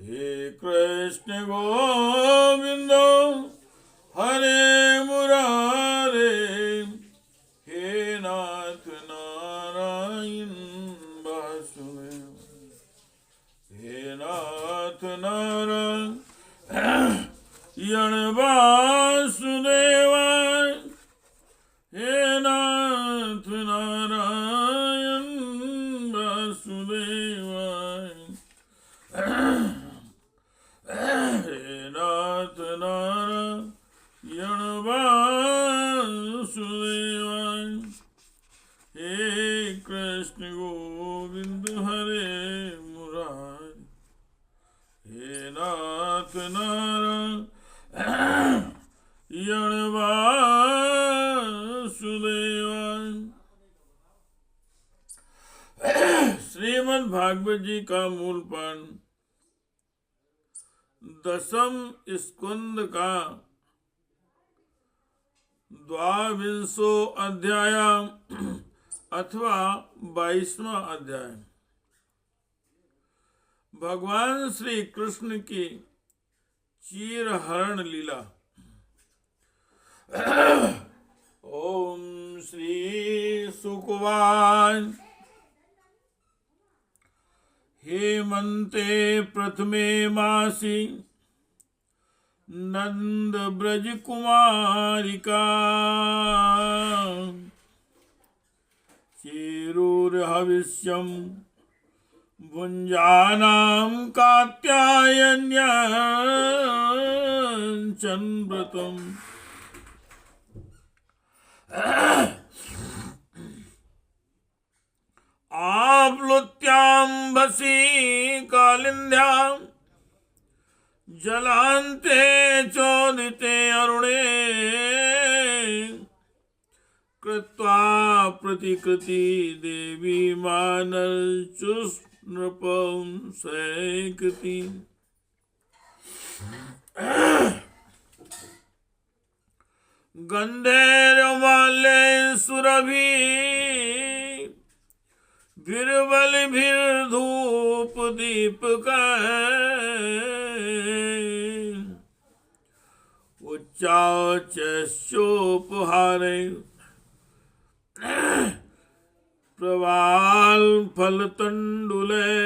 हे कृष्ण गोविंद हरे मुरारे, हे नाथ नारायण वासुदेव, हे नाथ नारायण वासुदेवाय, हे नाथ नारायण वासुदेवाय, हे नाथ नारायण वासुदेवाय, हे कृष्ण गोविंद हरे मुरारी, हे नाथ नारायण वासुदेवाय। श्रीमद् भागवत जी का मूल पाठ, दशम स्कंद का 22वां अध्याय अथवा 22वां अध्याय। भगवान श्री कृष्ण की चीरहरण लीला। ओम श्री सुकुवाच, हेमंते प्रथमे मासी नंद ब्रज कुमारिका, चिरुर्हविष्यं भुञ्जानां कात्यायन्याञ्चन्व्रतम्। आप्लुत्याम्भसि कालिन्द्यां जलान्ते चोदिते अरुणे, कृत्वा प्रतिकृति देवी मानर्चुष्नृपं सैकृति। गन्धैर्माल्ये सुरभि भिर्बलिभिर्धूप दीपकै, उच्चाच्योपहारै प्रवाल फलतंडुलै,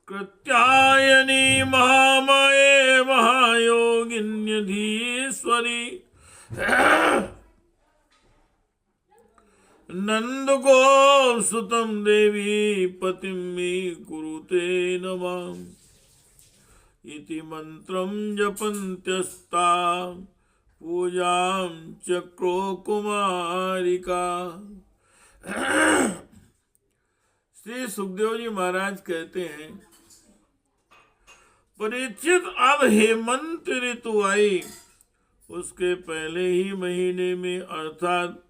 कृत्यायनी महामाये महायोगिन्यधीश्वरी, नंद गोप सुतम देवी पतिं मे कुरुते नमः। इति मंत्रं जपन्त्यस्ता पूजां चक्रो कुमारिका। श्री सुखदेव जी महाराज कहते हैं, परीक्षित अब हेमंत ऋतु आई, उसके पहले ही महीने में अर्थात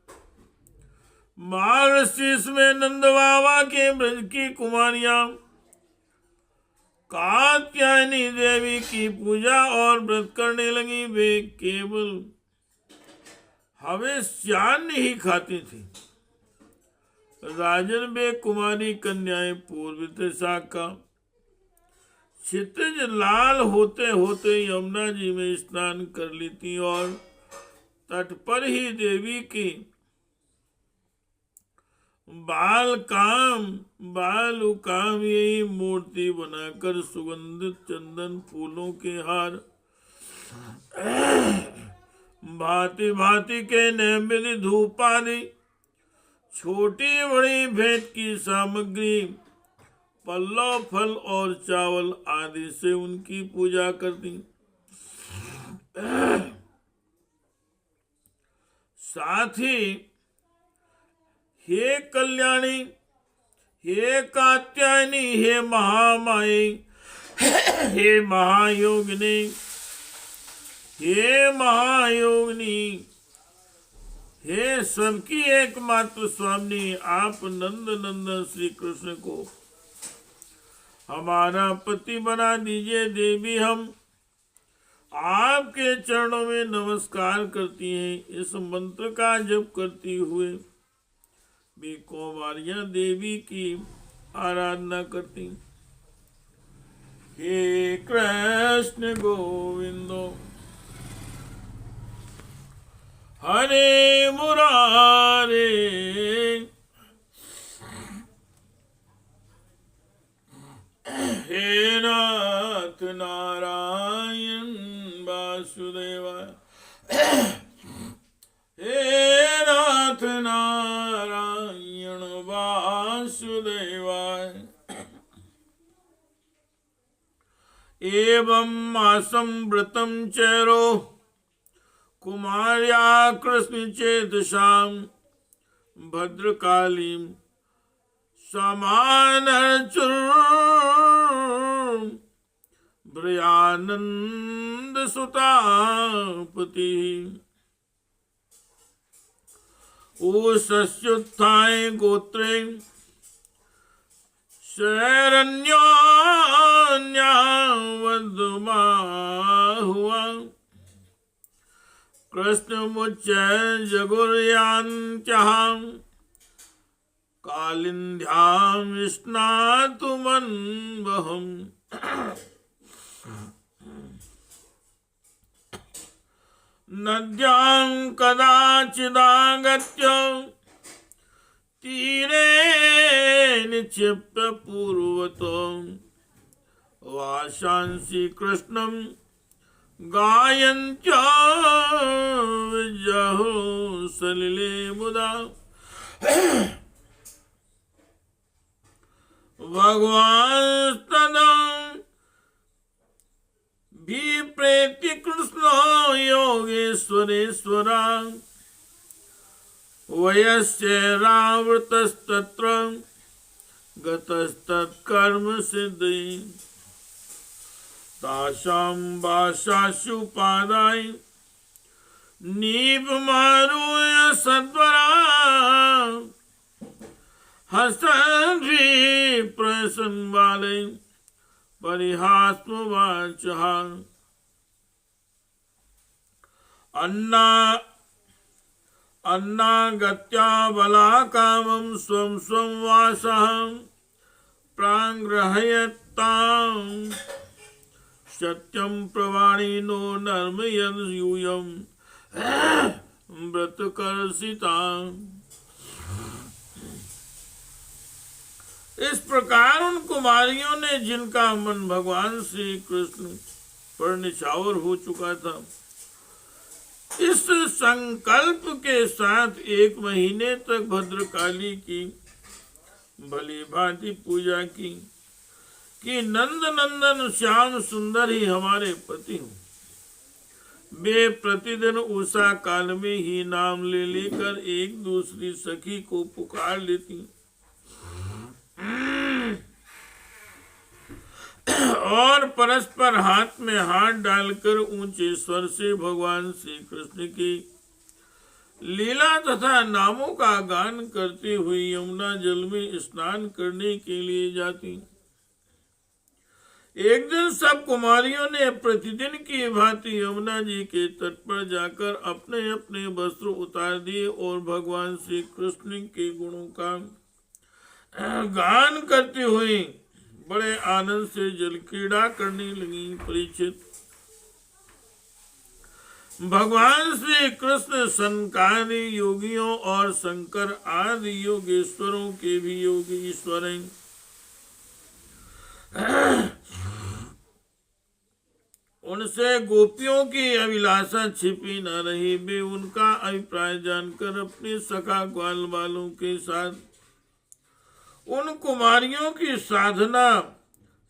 मार्गशीर्ष में नंद बाबा के ब्रज की कुमारियां कात्यायनी देवी की पूजा और व्रत करने लगी। वे केवल हविष्यान्न ही खाती थी। राजन वे कुमारी कन्याएं पूर्व दिशा का क्षितिज लाल होते होते यमुना जी में स्नान कर लेती और तट पर ही देवी की बालुकाम यही मूर्ति बनाकर सुगंधित चंदन फूलों के हार, भांति भांति के नैवेद्य धूप आदि छोटी बड़ी भेंट की सामग्री, पल्लव फल और चावल आदि से उनकी पूजा करती। साथ ही हे कल्याणी, हे कात्यायनी, हे महामाये, हे महायोगिनी, हे सबकी एकमात्र स्वामी, आप नंद नंदन श्री कृष्ण को हमारा पति बना दीजिए। देवी, हम आपके चरणों में नमस्कार करती हैं। इस मंत्र का जप करती हुए भी कुमारियां देवी की आराधना करती। हे कृष्ण गोविंदो हरे मुरारे हे नाथ नारायण वासुदेवाय हे नाथ नारायण वासुदेवाय एवं मासं व्रतं चरो कुमार्या कृष्ण चेतसां भद्रकालीं समानर्चुर भ्रयानंद सुतापति ऊषस्युत्थाय गोत्रे शरण्योन्यावद्मा हुआ कृष्णमुच्च जगुर्यान्त्यहं कालिन्द्यां स्नातुमन्वहम् नद्यां कदाचिदागत्य तीरे निक्षिप्य पूर्वतो वाशांसि कृष्णं गायन्त्य विजहो सलिले मुदा भगवान् विप्रेत्य कृष्णो योगेश्वरेश्वरा वयस्यैरावृतस्तत्र गतस्तत्कर्म सिद्धि तासां वासाशुपादाय नीपमारुह्य सत्वरा हस्तन्वी प्रसन्नबाले परिहास्मवाचः अन्नागत्या बलाकामं स्वं स्वं वासः प्राङ्गृह्यतां सत्यं प्रवाणिनो नर्मयन् यूयं व्रतकर्षिताम्। इस प्रकार उन कुमारियों ने जिनका मन भगवान श्री कृष्ण पर निछावर हो चुका था, इस संकल्प के साथ 1 महीने तक भद्रकाली की भली भांति पूजा की कि नंद नंदन श्याम सुंदर ही हमारे पति हों। वे प्रतिदिन उषा काल में ही नाम ले लेकर एक दूसरी सखी को पुकार लेती और परस्पर हाथ में हाथ डालकर ऊंचे स्वर से भगवान श्री कृष्ण की लीला तथा नामों का गान करते हुए यमुना जल में स्नान करने के लिए जाती। एक दिन सब कुमारियों ने प्रतिदिन की भांति यमुना जी के तट पर जाकर अपने अपने वस्त्र उतार दिए और भगवान श्री कृष्ण के गुणों का गान करते हुए बड़े आनंद से जल क्रीड़ा करने लगी। परीक्षित, भगवान श्री कृष्ण सनकादि योगियों और शंकर आदि योगेश्वरों के भी योगी ईश्वर हैं। उनसे गोपियों की अभिलाषा छिपी न रही। वे उनका अभिप्राय जानकर अपने सखा ग्वाल वालों के साथ उन कुमारियों की साधना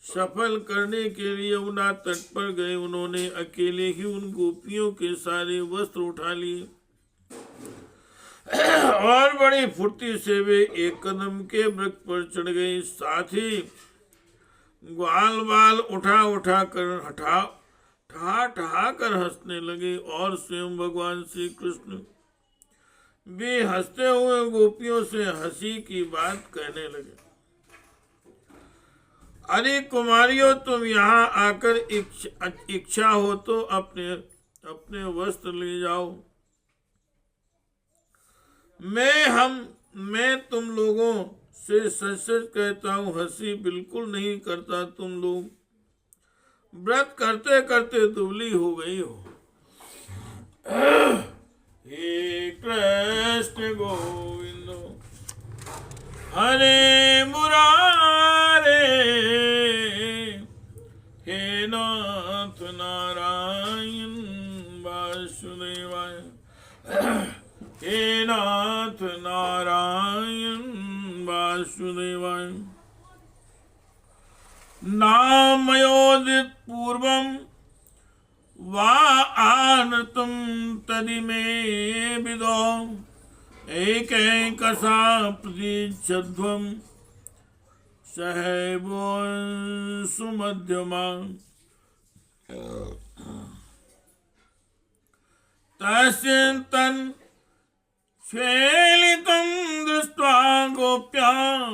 सफल करने के लिए यमुना तट पर गए। उन्होंने अकेले ही उन गोपियों के सारे वस्त्र उठा लिए और बड़ी फुर्ती से वे एक कदम के वृक्ष पर चढ़ गए। साथ ही ग्वाल बाल उठा कर हंसने लगे और स्वयं भगवान श्री कृष्ण भी हंसते हुए गोपियों से हंसी की बात कहने लगे। अरे कुमारियों, तुम यहाँ आकर इच्छा हो तो अपने वस्त्र ले जाओ। मैं तुम लोगों से सच सच कहता हूँ, हंसी बिल्कुल नहीं करता। तुम लोग व्रत करते करते दुबली हो गई हो। हे कृष्ण गोविंद हरे मुरारे, हे नाथ नारायण वासुदेवाय, हे नाथ नारायण वासुदेवाय। नामयोदित पूर्वं वा आनतं तदिमे विदो, एकैकसा प्रतीच्छध्वं सहैवो सुमध्यमा। तस्य तन् श्वेलितं दृष्ट्वा गोप्या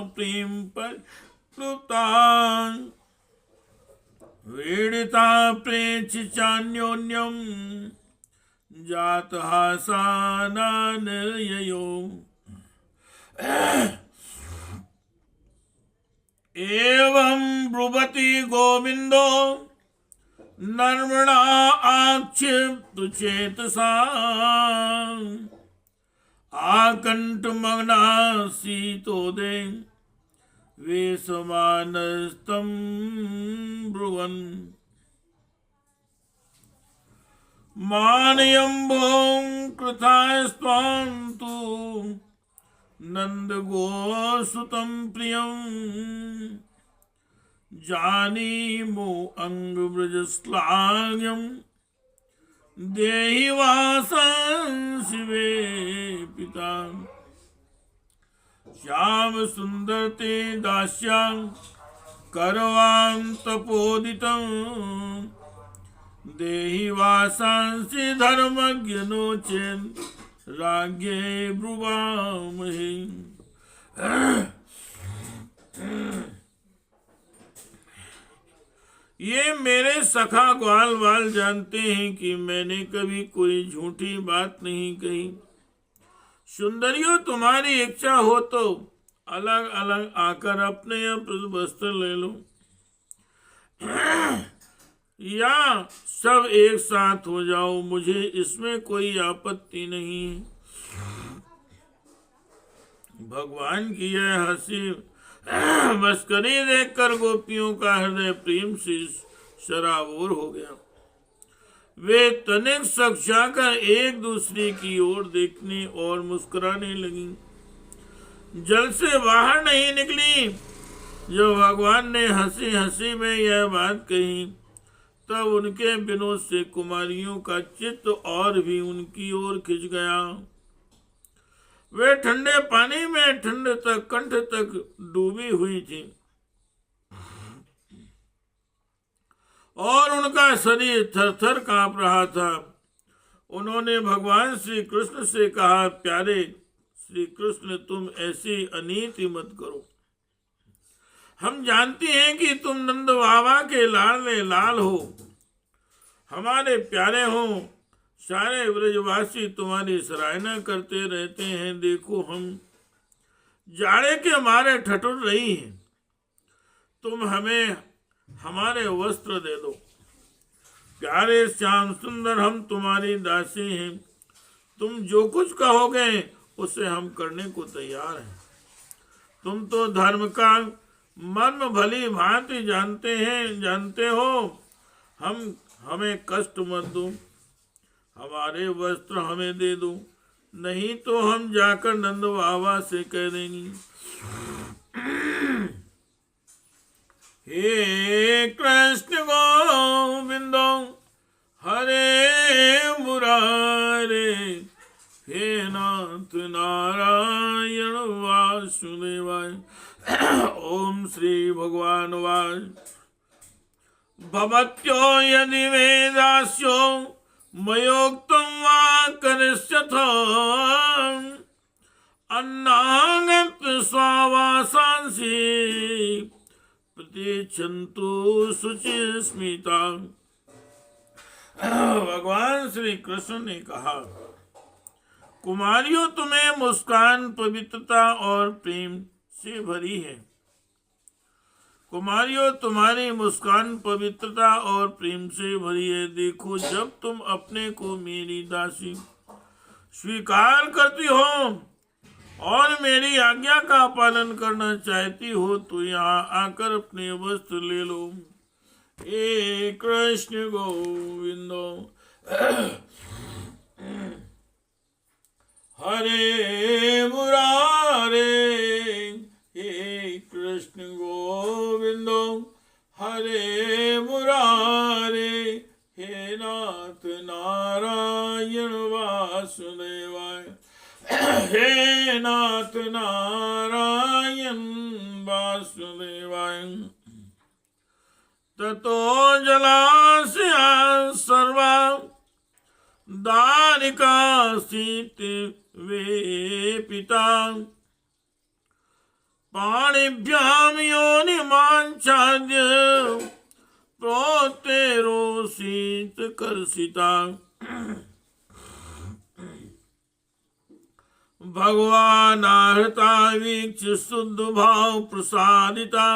प्रीं परिप्लुतान्, वीडिता प्रेक्ष्य चान्योन्यं जातहासानानर्ययो। एवं ब्रुवति गोविन्दो नर्मणा आक्षिप्त चेतसा, आकण्ठमग्नासीतोदे वेशमानस्तं ब्रुवन्। मानयम्भों कृतास्त्वां तु नन्दगोसुतं प्रियं, जानीमो अंगव्रजश्लाघ्यं देहि वासं शिवे पिता। श्याम सुंदर ते दास्यां करवां तपोदितं, देहि वासांसि धर्मज्ञ नो चेन् राज्ञे ब्रुवामहे। ये मेरे सखा ग्वाल वाल जानते हैं कि मैंने कभी कोई झूठी बात नहीं कही। सुंदरियों, तुम्हारी इच्छा हो तो अलग अलग आकर अपने अपने वस्त्र ले लो, या सब एक साथ हो जाओ, मुझे इसमें कोई आपत्ति नहीं है। भगवान की यह हंसी मस्करी देखकर गोपियों का हृदय प्रेम से शराबोर हो गया। वे तनिक सकचाकर एक दूसरे की ओर देखने और मुस्कुराने लगी। जल से बाहर नहीं निकली। जब भगवान ने हंसी हंसी में यह बात कही, तब उनके विनोद से कुमारियों का चित्त और भी उनकी ओर खिंच गया। वे ठंडे पानी में ठंड तक कंठ तक डूबी हुई थी और उनका शरीर थर-थर कांप रहा था। उन्होंने भगवान श्री कृष्ण से कहा, प्यारे श्री कृष्ण, तुम ऐसी अनीति मत करो। हम जानते हैं कि तुम नंद बाबा के लाडले लाल हो, हमारे प्यारे हो। सारे ब्रजवासी तुम्हारी सराहना करते रहते हैं। देखो, हम जाड़े के मारे ठठुर रही हैं। तुम हमें हमारे वस्त्र दे दो। प्यारे श्याम सुंदर, हम तुम्हारी दासी हैं। तुम जो कुछ कहोगे उसे हम करने को तैयार हैं। तुम तो धर्म का मर्म भली भांति जानते हो। हमें कष्ट मत दो, हमारे वस्त्र हमें दे दो, नहीं तो हम जाकर नंद बाबा से कह देंगी। हे कृष्ण गोविंद हरे मुरारे, हे नाथ नारायण वासुदेवाय। ओम श्री भगवान वाच। भवत्यो यदि वेदास्यो मयोक्तं वा करिष्यथ, अन्नागत स्वावासांसि प्रतीक्षन्तु शुचिस्मिता। भगवान श्री कृष्ण ने कहा, कुमारियों, तुम्हें मुस्कान, पवित्रता और प्रेम से भरी है। कुमारियों, तुम्हारी मुस्कान पवित्रता और प्रेम से भरी है। देखो, जब तुम अपने को मेरी दासी स्वीकार करती हो और मेरी आज्ञा का पालन करना चाहती हो, तो यहाँ आकर अपने वस्त्र ले लो। हे कृष्ण गोविंदो हरे मुरारे, हे कृष्ण गोविंदो हरे मुरारे, हे नाथ नारायण वासुदेवाय, हे नाथ नारायण वासुदेवाय। ततो जलाशया सर्वा दारिका वेपिता, पाणिभ्यां योनिमाच्छाद्य प्रोतेरोषितकर्षिता। भगवानाहृता वीक्ष्य शुद्ध भाव प्रसादिता,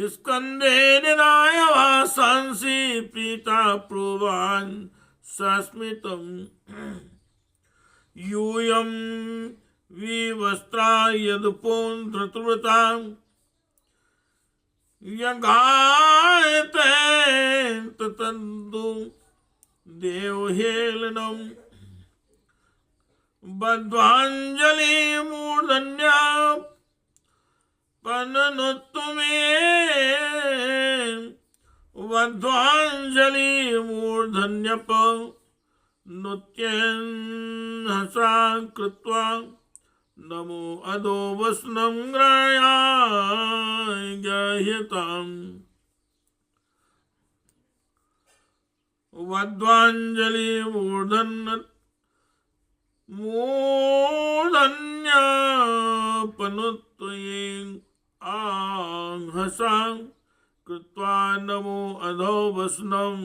स्कंदे निधाय वासांसि प्रीता प्रोवान् सस्मितम्। यूयं विवस्त्रा यदुपोन्द्रतुव्रता, यगायते ततन्दु देवहेलनम्। बद्ध्वाञ्जलि मूर्धन्या पननुत्तमे, बद्ध्वाञ्जलि मूर्धन्यप नृत्यं हसा कृत्वा, नमो अधो वस्नं ग्राह्यताम्। बद्ध्वाञ्जलि मूर्धन्यपनुत्तये आहसा कृत्वा, नमो अधो वस्नं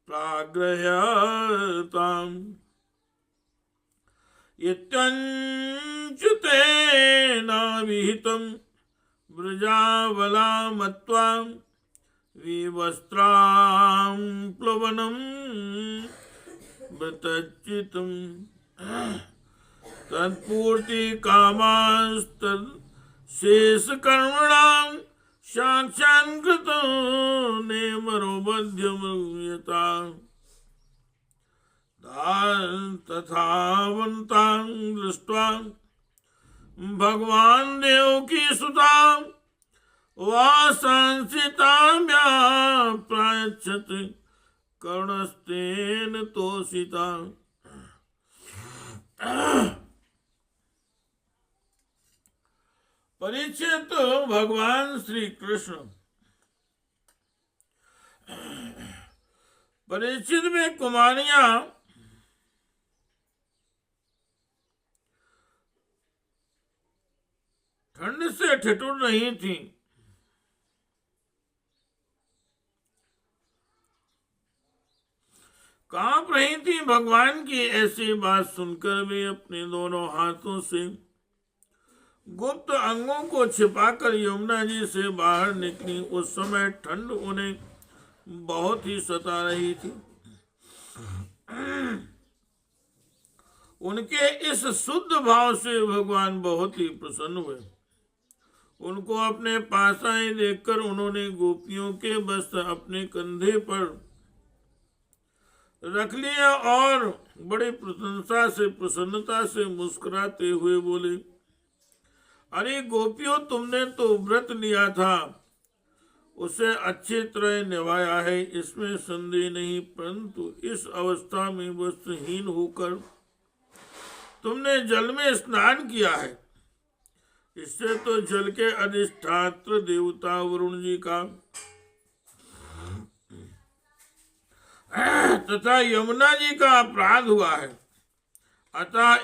प्राग्रह्यताम्। इत्यञ्च्युतेनाभिहितं वृजावला मत्वा, विवस्त्रां प्लवनं व्रतच्युतम्। तत्पूर्ति कामास्तशेषकर्मणां, साक्षात्कृतो नेमरो बध्यमृगयता। तथावन्तां दृष्ट्वा भगवान् देवकी सुता, वासांसिताभ्यां प्रायच्छत् कर्णस्तेन तोषिता। परीक्षित, भगवान श्री कृष्ण परीक्षित में कुमारियां ठंड से ठिठुर रही थी। कांप रही थी। भगवान की ऐसी बात सुनकर वे अपने दोनों हाथों से गुप्त अंगों को छिपाकर यमुना जी से बाहर निकली। उस समय ठंड उन्हें बहुत ही सता रही थी। उनके इस शुद्ध भाव से भगवान बहुत ही प्रसन्न हुए। उनको अपने पास आए देखकर उन्होंने गोपियों के वस्त्र अपने कंधे पर रख लिया और बड़ी प्रसन्नता से मुस्कुराते हुए बोले, अरे गोपियों, तुमने तो व्रत लिया था, उसे अच्छी तरह निभाया है, इसमें संदेह नहीं। परंतु इस अवस्था में वस्त्रहीन होकर तुमने जल में स्नान किया है। इससे तो जल के अधिष्ठात्र देवता वरुण जी का तथा यमुना जी का अपराध हुआ है। अतः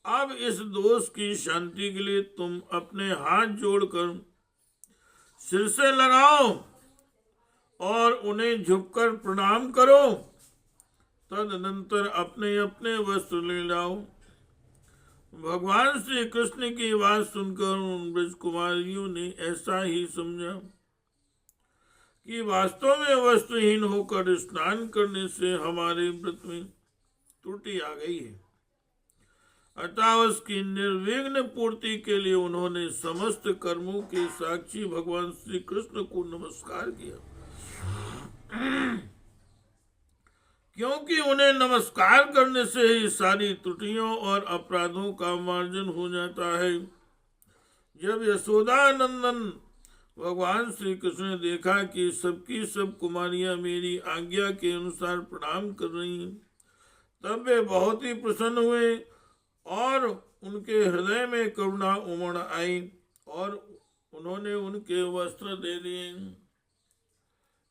अब इस दोष की शांति के लिए तुम अपने हाथ जोड़कर सिर से लगाओ और उन्हें झुककर प्रणाम करो। तदनंतर अपने अपने वस्त्र ले जाओ। भगवान श्री कृष्ण की बात सुनकर उन ब्रज कुमारियों ने ऐसा ही समझा कि वास्तव में वस्त्रहीन होकर स्नान करने से हमारे व्रत में त्रुटि आ गई है। अतः उसकी निर्विघ्न पूर्ति के लिए उन्होंने समस्त कर्मों के साक्षी भगवान श्री कृष्ण को नमस्कार किया, क्योंकि उन्हें नमस्कार करने से ही सारी त्रुटियों और अपराधों का मार्जन हो जाता है। जब यशोदानंदन भगवान श्री कृष्ण ने देखा कि सबकी सब कुमारियां मेरी आज्ञा के अनुसार प्रणाम कर रही हैं, तब वे बहुत ही प्रसन्न हुए और उनके हृदय में करुणा उमड़ आई और उन्होंने उनके वस्त्र दे दिए।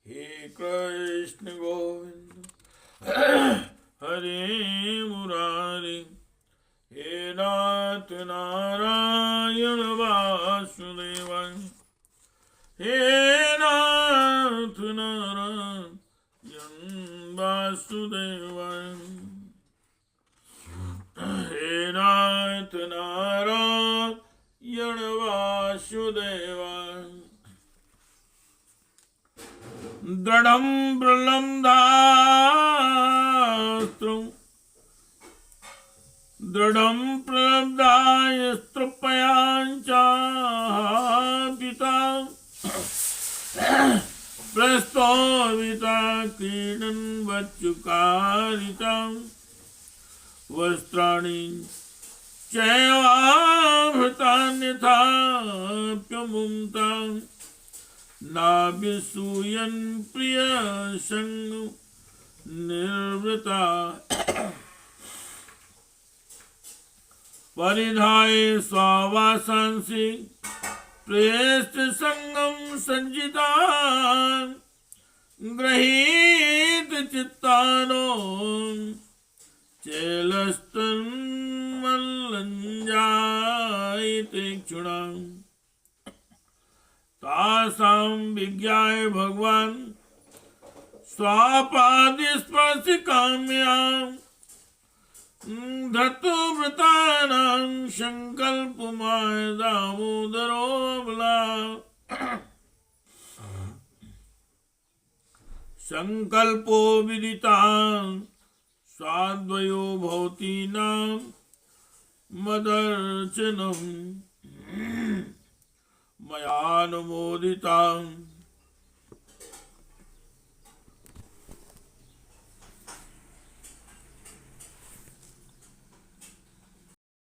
हे कृष्ण गोविंद हरे मुरारी, हे नाथ नारायण वासुदेव, हे नाथ नारायण वासुदेव, हे नाथ नारायण वासुदेव। दृढ़ं प्रलब्धास्त्रं दृढ़ं प्रलब्धायस्त्रपयाञ्चापिता प्रस्तोविता क्रीडन् वच्चुकारिता वस्त्राणि चैवाभृतान्यथाप्यमुक्ता नाभिसूयन् प्रिय संग निर्वृता परिधाय स्वावासांसि प्रेष्ठ संगम संजिता गृहीत चित्तानो चेलस्तन्मल्लञ्जायते क्षुणा तासां विज्ञाय भगवान स्वापादिस्पर्शिकाम्यां धतुव्रतानां संकल्पमाय दामोदरो बला संकल्पो विदितां साद्वयो भवतीनां मदर्चनम् मयानुमोदितां